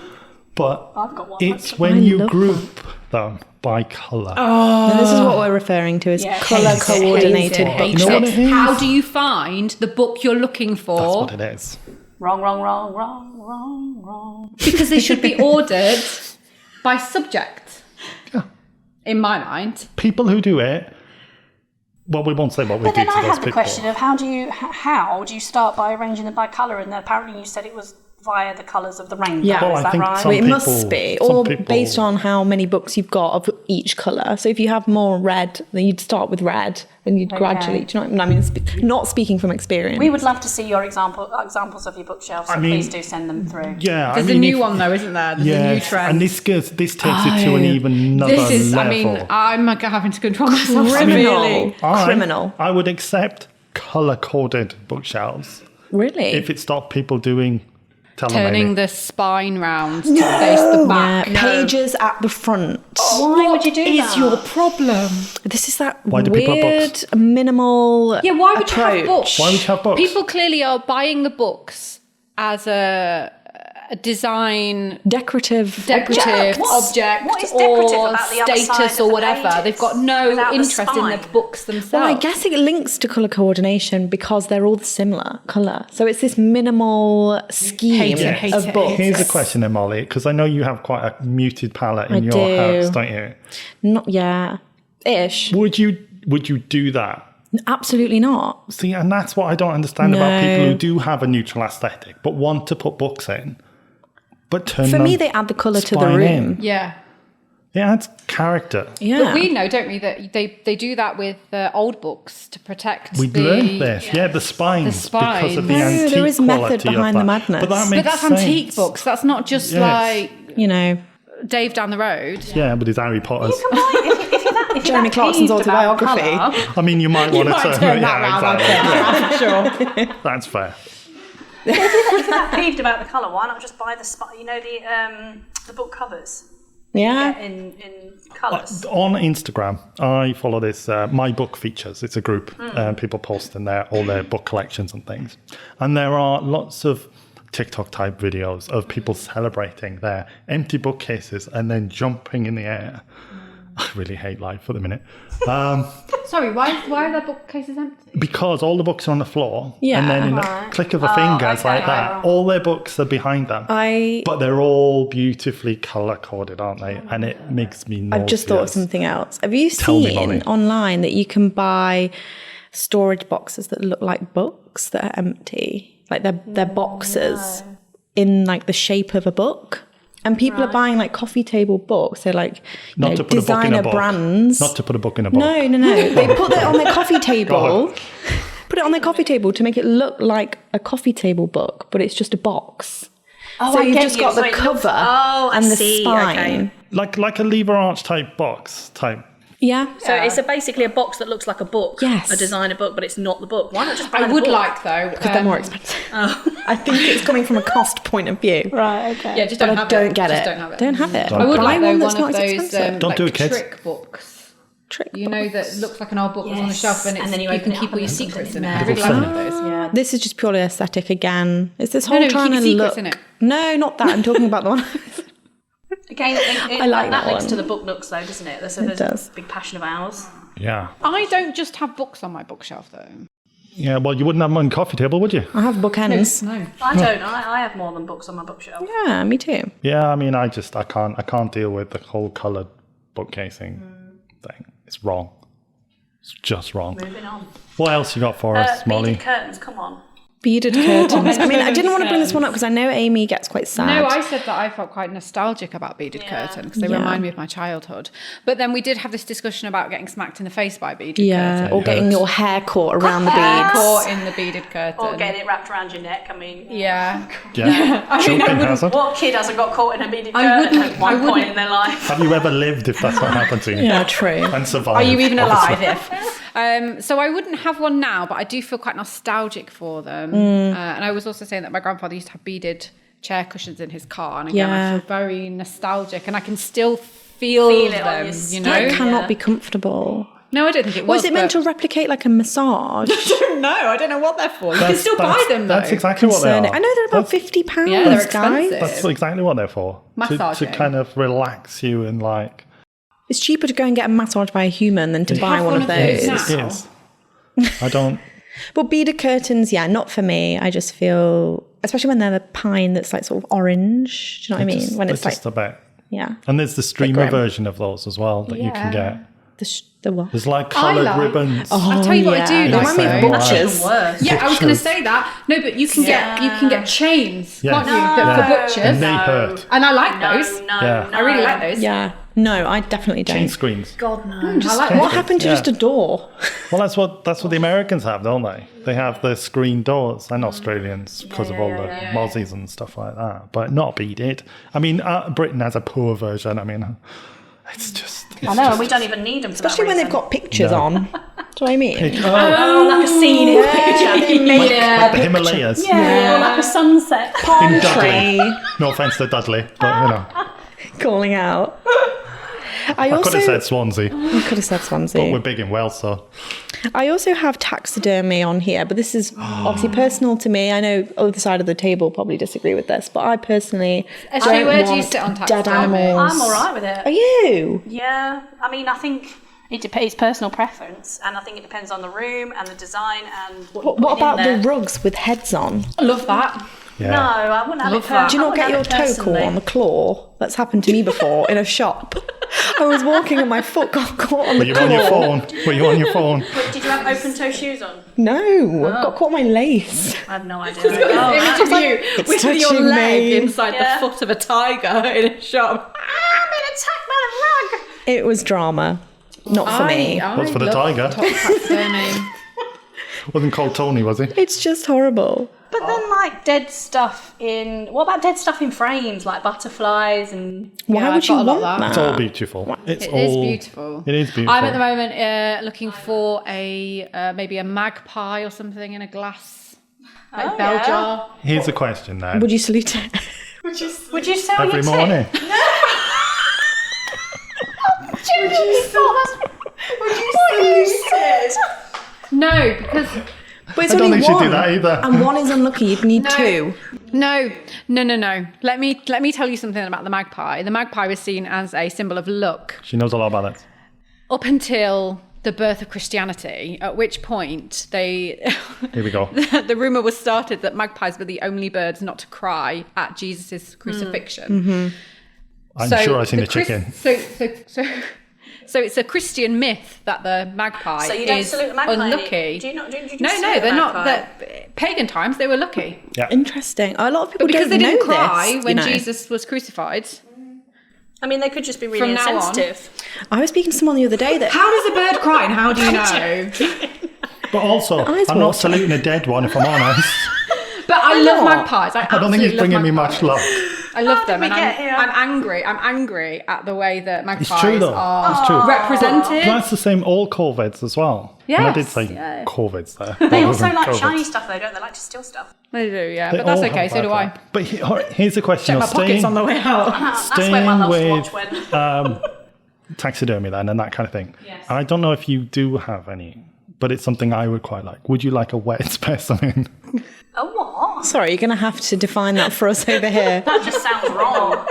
But I've got one. it's when I you love group them by colour. Now, this is what we're referring to as Yeah, colour hates it, coordinated hates it, book. You know what it is? How do you find the book you're looking That's for? what it is. Wrong, wrong, wrong, wrong, wrong, wrong. Because they should be ordered by subject. Yeah. In my mind. People who do it, well, we won't say what we But do then to I those had the people. question of how do you start by arranging them by colour? And apparently you said it was via the colours of the rainbow. Yeah. Well, is I that think right? some It must people- be, some or people- based on how many books you've got of each colour. So if you have more red, then you'd start with red, and you'd gradually. Do you know what I mean? Not speaking from experience. We would love to see your examples of your bookshelves, so I mean, please do send them through. Yeah, There's I mean, a new if- one though, isn't there? There's a new trend. and this takes it to an even another This is, level. I mean, I'm having to control myself. Criminal. Really. Criminal. I would accept colour-coded bookshelves Really? if it stopped people doing Turning the spine round to face the Yeah, back. pages at the front. Why would you do that? Is your problem? This is that Why do people have weird, books? minimal Yeah, why would you have approach. books? Why would you have books? People clearly are buying the books as a design Decorative. decorative object what is decorative or about the other side status of or the whatever. pages They've got no without the interest in the spine? books themselves. Well, I guess it links to colour coordination because they're all similar colour. So it's this minimal scheme Hate of it. books. Here's a question, Emily, because I know you have quite a muted palette in I your do. house, don't you? Not, yeah. Ish. Would you do that? Absolutely not. See, and that's what I don't understand about No. people who do have a neutral aesthetic but want to put books in, but turn For them me, they add the colour to the spine room. in. Yeah. It adds character. Yeah. But we know, don't we, that they do that with old books to protect We the... learned this, the spines, because of the No, antique there is method quality of behind the that. madness. But that But makes that's sense. antique books. That's not just Yes. like you know, Dave down the road. Yeah, with his Harry Potters. If Jeremy you're that Clarkson's peeved about autobiography. colour, I mean, you might want to turn that round, I'd exactly. say. Sure. That's fair. if you're that peeved about the colour, why not just buy the book covers yeah. in colours? On Instagram, I follow this My Book Features. It's a group. People post in there all their book collections and things. And there are lots of TikTok type videos of people celebrating their empty bookcases and then jumping in the air. I really hate life at the minute. Sorry, why are their bookcases empty? Because all the books are on the floor. Yeah. And then in a click of a finger, it's like that. All their books are behind them. But they're all beautifully colour coded, aren't they? And it makes me nauseous. I've just thought of something else. Have you Tell me, Molly. seen online that you can buy storage boxes that look like books that are empty? Like they're boxes in like the shape of a book. And people are buying like coffee table books. They're like Not to put a book in designer a book. brands. Not to put a book in a book. No. They put it on their coffee table. God. Put it on their coffee table to make it look like a coffee table book, but it's just a box. Oh, So I you've get just you. got So the it looks- cover I and the see. spine. Okay. Like a lever arch type box type. Yeah. So it's basically a box that looks like a book. Yes. A designer book, but it's not the book. Why not just buy I the would book? like though. Because they're more expensive. I think it's coming from a cost point of view. Right, okay. Yeah, just But don't I have don't it. get Just it. don't have it. Don't have it. Don't I would Buy like though one that's one of not as those expensive. Don't like do it, kids. trick books. Trick You know that looks like an old book that's on the Yes. shelf and, And then you you open can it keep up all your and secrets it's in it. in I there. really like Little those. Yeah. This is just purely aesthetic again. It's this No, whole no, trying keep to your look. secrets in it. No, not that. I'm talking about the one. Again, I like that that links one. to the book looks though, doesn't it? There's does. a big passion of ours. Yeah. I don't just have books on my bookshelf though. Yeah, well, you wouldn't have them on a coffee table, would you? I have bookends. No. I don't. I have more than books on my bookshelf. Yeah, me too. Yeah, I mean, I can't deal with the whole coloured bookcasing thing. It's wrong. It's just wrong. Moving on. What else you got for us, Molly? Beaded curtains, come on. Beaded curtains. I mean, I didn't want to bring this one up because I know Amy gets quite sad. No, I said that I felt quite nostalgic about beaded curtains because they remind me of my childhood. But then we did have this discussion about getting smacked in the face by a beaded curtain. Or getting your hair caught around the Hair beads. caught in the beaded curtain. Or getting it wrapped around your neck, I mean. Yeah. I Choking wouldn't- hazard. What kid hasn't got caught in a beaded I curtain wouldn't- at one I point wouldn't- in their life? Have you ever lived if that's what happened to you? Yeah, true. And survived? Are you even alive obviously. if? So I wouldn't have one now, but I do feel quite nostalgic for them. And I was also saying that my grandfather used to have beaded chair cushions in his car. And again, I feel very nostalgic and I can still feel it on them, your you know? That cannot be comfortable. No, I don't think it was. Was it meant to replicate like a massage? No, I don't know what they're for. You can still buy them though. That's exactly what they are. I know they're about £50, Yeah, they're guys. expensive. That's exactly what they're for. To Massaging. kind of relax you and like... It's cheaper to go and get a massage by a human than to buy have one of one of those those. now. It is. I don't... But beaded curtains, not for me. I just feel, especially when they're the pine that's like sort of orange. Do you know what I mean? When it's like, just a bit... yeah. And there's the streamer grim. version of those as well that you can get. The what? There's like coloured like- ribbons. I'll tell you what I do. They remind me of Like butchers. Worse. Yeah, I was going to say that. No, but you can get chains, Yes. can't you? Yeah. For butchers. And they hurt. And I like No, those. Yeah. I really like those. Yeah. No, I definitely don't. Chain screens. God, no. I like What happened to Yeah. just a door? Well, that's what the Americans have, don't they? They have the screen doors, and Australians because of all the mozzies and stuff like that. But not beaded. I mean, Britain has a poor version. I mean, it's just. I know, and we don't even need them for Especially that when they've reason. got pictures on. Do you know what I mean? Oh, like a scenic picture. Like the Himalayas. Yeah, or like a sunset. In Dudley. No offence to Dudley, but you know. Calling out. I I could have said Swansea, You could have said Swansea. but we're big in Wales, so. I also have taxidermy on here, but this is obviously personal to me. I know other side of the table probably disagree with this, but I personally Actually, don't where do you want sit on dead taxidermy? animals. I'm all right with it. Are you? Yeah, I mean, I think it depends. Personal preference, and I think it depends on the room and the design and What about the rugs with heads on? I love that. Yeah. No, I wouldn't have Love it. that. Do you not get your toe caught on the claw? That's happened to me before in a shop. I was walking and my foot got caught on Were the you claw. on your phone? Were you on your phone? Did you have open toe shoes on? No, I got caught on my lace. I have no idea. Image of you with your touching leg me. inside Yeah. the foot of a tiger in a shop. I'm being attacked by the rug. It was drama. Not for me. What's for the tiger? Taxidermy. Wasn't called Tony, was he? It's just horrible. But then, like dead stuff in. What about dead stuff in frames, like butterflies and? Why Yeah, would I've you got a lot want of It's that? all beautiful. It's It all is beautiful. It is beautiful. I'm at the moment looking for a maybe a magpie or something in a glass like bell yeah. jar. Here's a question now. Would you salute it? Would you sell Every your morning. Would you salute? No, because But it's I don't only think she'd one. do that either. And one is unlucky. You'd need two. no. Let me tell you something about the magpie. The magpie was seen as a symbol of luck She knows a lot about that. up until the birth of Christianity, at which point they Here we go. the rumor was started that magpies were the only birds not to cry at Jesus' crucifixion. I'm sure I've seen a chicken. So it's a Christian myth that the magpie So you don't is salute the magpie? unlucky. Do you not? Do you No, salute the they're not. magpie? Pagan times, they were lucky. Yeah. Interesting. A lot of people But because don't they didn't know cry this, when you know. Jesus was crucified. I mean, they could just be really From now on. insensitive. I was speaking to someone the other day that How does a bird cry and how do you know? But also, Eyes I'm not water. saluting a dead one if I'm honest. But I love not? magpies. I I don't think absolutely it's bringing love me magpies. much luck. I love them, we and get here? I'm angry. I'm angry at the way that magpies It's true though. are It's true. represented. That's the same all corvids as well. And I did Yes, say yeah. corvids there. They also like shiny stuff, though, don't they? Like to steal stuff. They do, yeah. They But that's all okay. have So do I. bad luck. But here's the question. Check my pockets on the way out. That's where my lost watch with went. taxidermy then and that kind of thing. Yes. I don't know if you do have any, but it's something I would quite like. Would you like a wet specimen? A what? Sorry, you're going to have to define that for us over here. That just sounds wrong.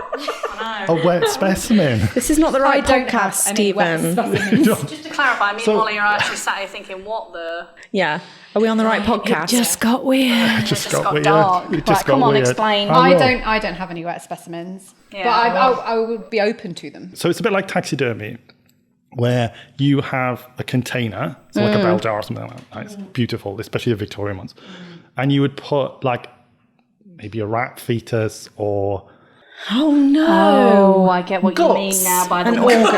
I know. A wet specimen? This is not the right I don't have podcast, any wet Stephen. specimens. Just to clarify, me So- and Molly are actually sat here thinking, what the? Yeah. Are we on the right podcast? Just got weird. It just got weird. dark. It just Right, got come on, weird. explain. I will. I don't have any wet specimens, Yeah. but I would be open to them. So it's a bit like taxidermy. where you have a container, so like a bell jar or something like that. It's beautiful, especially the Victorian ones. And you would put like maybe a rat fetus or... Oh no! Oh, I get what you mean now by the organs.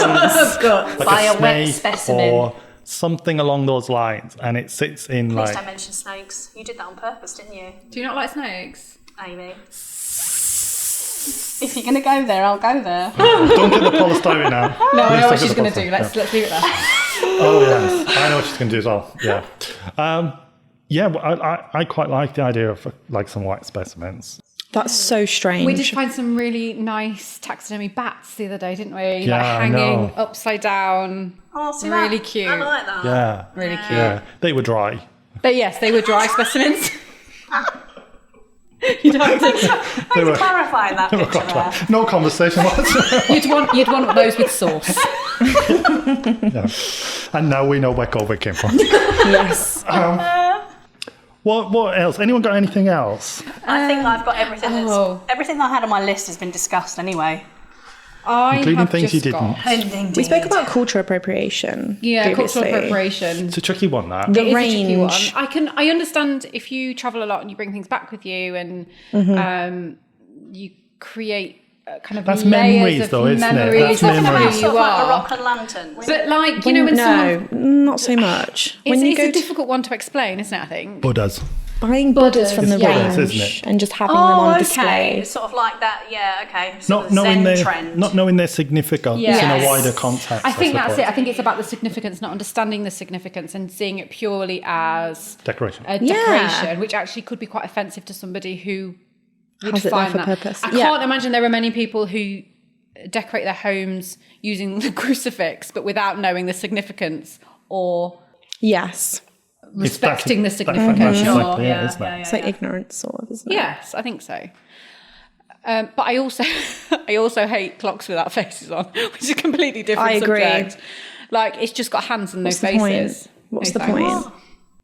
like by a wet snake specimen. or something along those lines, and it sits in Please don't like... mention snakes. You did that on purpose, didn't you, Do you not like snakes? Amy? If you're going to go there, I'll go there. Don't do the polystyrene now. No, I Please know don't what she's the going to polystyrene. do. Let's leave it there. Oh yes, I know what she's going to do as well. Yeah, but I quite like the idea of like some white specimens. That's so strange. We did find some really nice taxidermy bats the other day, didn't we? Yeah, like I hanging know. upside down. Oh, see Really that? cute. I like that. Yeah, Really cute. yeah, they were dry. Yes, they were dry specimens. You don't have to. They were, Clarifying that they were picture quite there. dry. No conversation whatsoever. You'd want those with sauce. Yeah. And now we know where COVID came from. Yes. What else? Anyone got anything else? I think I've got everything. oh. Everything that I had on my list has been discussed anyway. Including things you didn't. We spoke about cultural appropriation. Yeah, cultural previously. appropriation. It's a tricky one, that. The It is a tricky one. range. I understand if you travel a lot and you bring things back with you and you create kind of That's layers memories, of though, isn't it? memories That's of memories. who Sort you of like the are. rock and lanterns. But like, you know, when someone... No, not so much. When you It's go a difficult one to explain, isn't it, I think? Buddhas. buying Buddhas from the Buddhas, range isn't it? and just having them on okay. display. Sort of like that, yeah, okay. Sort Not of knowing Zen their trend. not knowing their significance in Yes. a wider context. I think that's suppose. it. I think it's about the significance, not understanding the significance and seeing it purely as Decoration. a decoration, which actually could be quite offensive to somebody who would Has it there find for that. purpose. I Yeah. can't imagine there are many people who decorate their homes using the crucifix, but without knowing the significance or Yes. respecting the That's significance. exactly it, yeah, isn't it? yeah, It's like ignorance, sort of, isn't it? Yes, I think so. But I also hate clocks without faces on, which is a completely different I agree. subject. Like, it's just got hands and What's no the point? faces. What's No the thanks. point?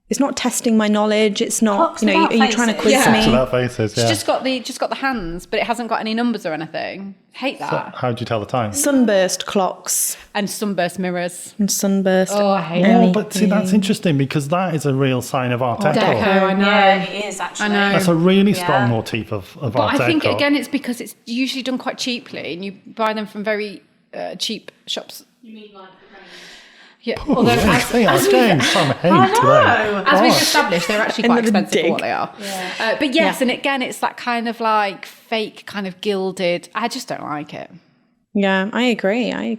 It's not testing my knowledge. It's not, Clocks you know, without are you trying to quiz faces. Yeah. It's me? about faces, yeah. It's just got the hands, but it hasn't got any numbers or anything. Hate that. How do you tell the time? Sunburst clocks And sunburst mirrors. and sunburst. Oh, I hate Oh, that. but see, that's interesting because that is a real sign of Art Deco. Deco, I know. Yeah, it is actually. I know. That's a really strong Yeah. motif of But Art Deco. I think, again, it's because it's usually done quite cheaply and you buy them from very cheap shops. You mean like the Yeah, although They are getting some hate today. as we've established, they're actually quite Another expensive for what dig. they are. But yes, and again, it's that kind of like fake, kind of gilded. I just don't like it. Yeah, I agree. I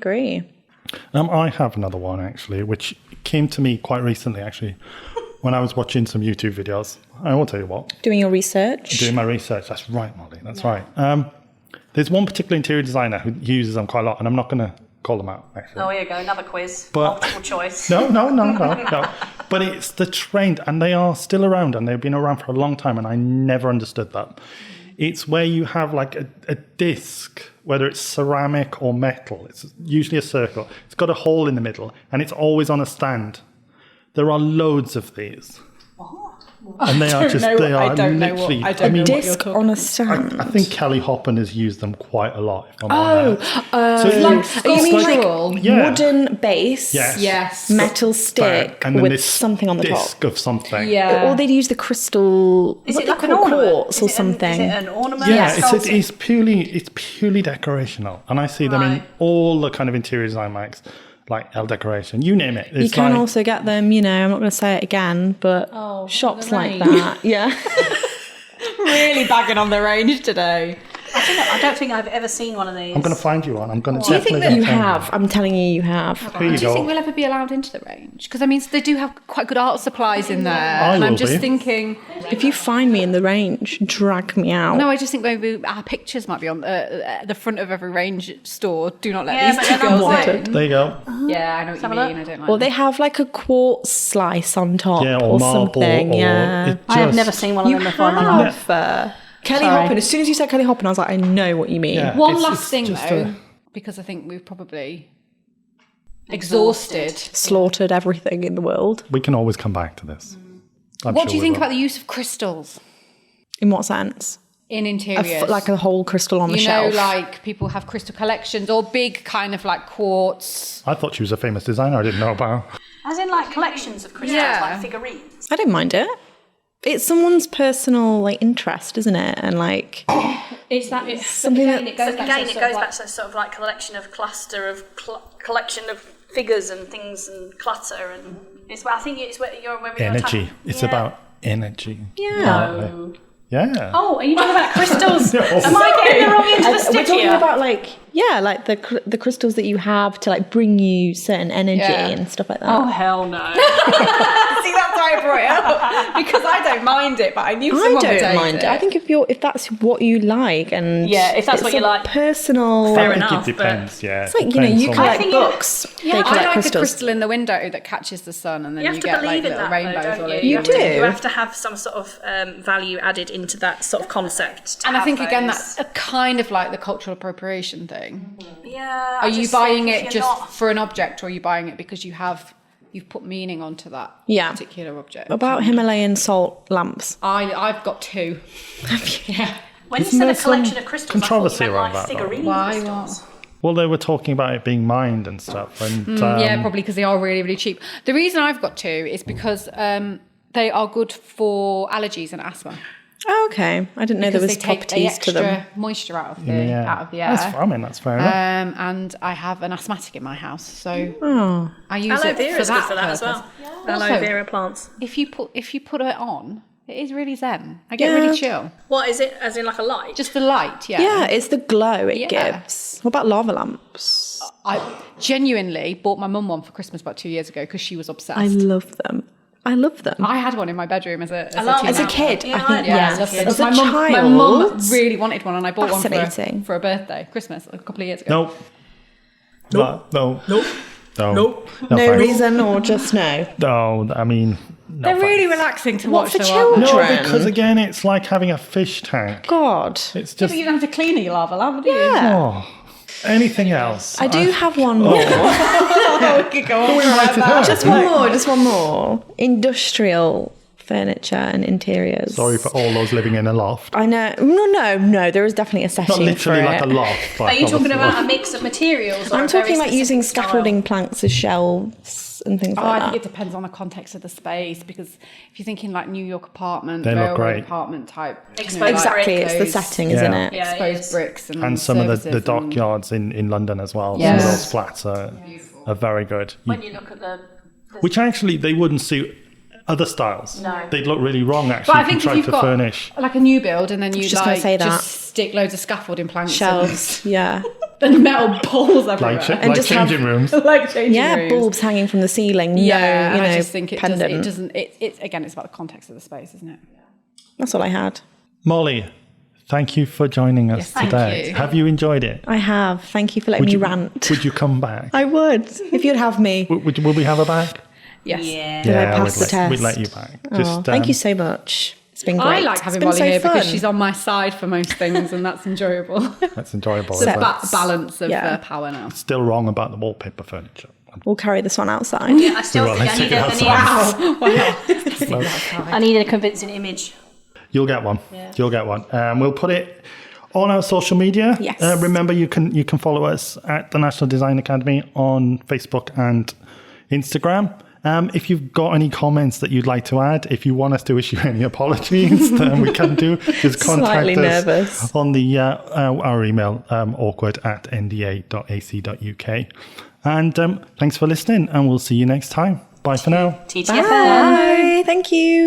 have another one actually, which came to me quite recently actually, when I was watching some YouTube videos. I will tell you what. Doing your research. Doing my research. That's right, Molly. That's right. There's one particular interior designer who uses them quite a lot, and I'm not going to call them out actually. Oh, here you go, another quiz. But- Multiple choice. No. But it's the trend, and they are still around, and they've been around for a long time, and I never understood that. It's where you have like a disc, whether it's ceramic or metal. It's usually a circle. It's got a hole in the middle, and it's always on a stand. There are loads of these. And they are just, they are literally, I mean, Disc on a stand. I think Kelly Hoppen has used them quite a lot. If I'm honest. So you mean like yeah. Wooden base, Yes. metal stick and then with this something on the disc top. of something. Yeah. Or they'd use the crystal, Is what it they like an call ornament? quartz or something. Is it an ornament? Yeah, Sculpting? it's purely decorational, and I see them in Right. all the kind of interior design makes, like L decoration, you name it. You It's can like, also get them, you know, I'm not going to say it again, but shops like that. Yeah. really bagging on the range today. I don't think I've ever seen one of these. I'm going to find you one. I'm going to. Do you think that You have. I'm telling you have. Here you Do you go. think we'll ever be allowed into the range? Because I mean, they do have quite good art supplies in there, I and I'm will just be. thinking. If you find me in the range, drag me out. No, I just think maybe our pictures might be on the front of every range store. Do not let Yeah, these but two then I'm girls like- in. There you go. Yeah, I know what you have a mean. look. I don't like. Or they have like a quartz slice on top Yeah, or or marble, something. or Yeah. it I have just- never seen one of You them before in my life. have. Kelly Sorry. Hoppen. As soon as you said Kelly Hoppen, I was like, I know what you mean. Yeah. One It's- last it's thing just though, because I think we've probably exhausted. Slaughtered everything in the world. We can always come back to this. I'm What sure do you we think will. about the use of crystals? In what sense? in interiors. Like a whole crystal on the shelf. Like people have crystal collections or big kind of like quartz. I thought she was a famous designer I didn't know about. As in like collections of crystals, like figurines. I don't mind it. It's someone's personal like interest, isn't it? And like it's something that it goes back to sort of like collection of collection of figures and things and clutter, and I think it's where you're energy. It's about energy. Yeah. Yeah. Oh, are you talking about crystals? Am I getting the wrong end of the stick We're talking here? about like the crystals that you have to like bring you certain energy and stuff like that. Oh hell no! See, that's why I brought it up because I don't mind it, but I knew someone would don't mind it. I think if that's what you like, and if that's what you like, personal. Fair I think enough. it depends. Yeah. It's like you collect books. They collect I like crystals. a crystal in the window that catches the sun, and then you get like little rainbows. Don't you? You do. You have to have some sort of value added into that sort of concept. And I think again that's a kind of like the cultural appropriation thing. Yeah. Are you buying it just for an object, or are you buying it because you've put meaning onto that particular object? About Himalayan salt lamps. I've got 2. Yeah. When you said a collection of crystals, controversy I thought you meant around like that, figurine crystals. Well, they were talking about it being mined and stuff. And yeah, probably because they are really, really cheap. The reason I've got 2 is because they are good for allergies and asthma. Oh, okay. I didn't know there was properties to them. They take the extra moisture out of the air. That's fair enough. And I have an asthmatic in my house, so I use aloe it vera for is that good for that as well. Aloe vera plants. If you put it on, it is really zen. I get really chill. What is it? As in like a light? Just the light, Yeah, it's the glow it gives. What about lava lamps? I genuinely bought my mum one for Christmas about 2 years ago because she was obsessed. I love them. I had one in my bedroom as a kid. Yeah, I think, as a child. My mum really wanted one, and I bought one for a birthday, Christmas, a couple of years ago. No. No reason or just no? No, I mean... No, They're really relaxing to watch. For children? No, because again, it's like having a fish tank. God. It's just... but you don't have to clean your lava lamp, do you? Oh, anything else? I do have one more. We could go on. Just one more. Industrial furniture and interiors. Sorry for all those living in a loft. I know. No. There is definitely a setting Not literally for like it. a loft. Are you talking about a mix of materials? Or I'm talking like using scaffolding planks as shelves and things like I that. think it depends on the context of the space, because if you're thinking like New York apartment, They look railroad great. apartment type, Exactly, it's the setting, isn't it? Yeah, exposed bricks and some of the dockyards in London as well. Yes. Some of those flats are very good. When you look at the Which actually they wouldn't suit other styles. No. They'd look really wrong actually But I if you think if tried you've to got furnish. like a new build, and then you just gonna say that. just stick loads of scaffolding planks, Shelves, yeah. and metal poles everywhere, Like just changing rooms. like changing rooms. Bulbs hanging from the ceiling. Yeah, no, and I just think it pendant. doesn't. It's again, it's about the context of the space, isn't it? That's all I had. Molly, thank you for joining us thank today. you. Have you enjoyed it? I have. Thank you for letting me rant. Would you come back? I would, if you'd have me. Will we have her back? Yes. Did I pass the test? We'd let you back. Oh, thank you so much. It's been great. I like having It's been Molly so here because fun. she's on my side for most things, and that's enjoyable. That's enjoyable. It's a isn't it? balance of power now. Still wrong about the wallpaper furniture. We'll carry this one outside. Yeah, I still Well, think let's take it outside. I need a convincing image. You'll get one. You'll get one. We'll put it on our social media. Yes. Remember, you can follow us at the National Design Academy on Facebook and Instagram. If you've got any comments that you'd like to add, if you want us to issue any apologies, then we can do. Just contact Slightly us nervous. on the our email awkward@nda.ac.uk. And thanks for listening, and we'll see you next time. Bye for now. TTFN. Bye. Thank you.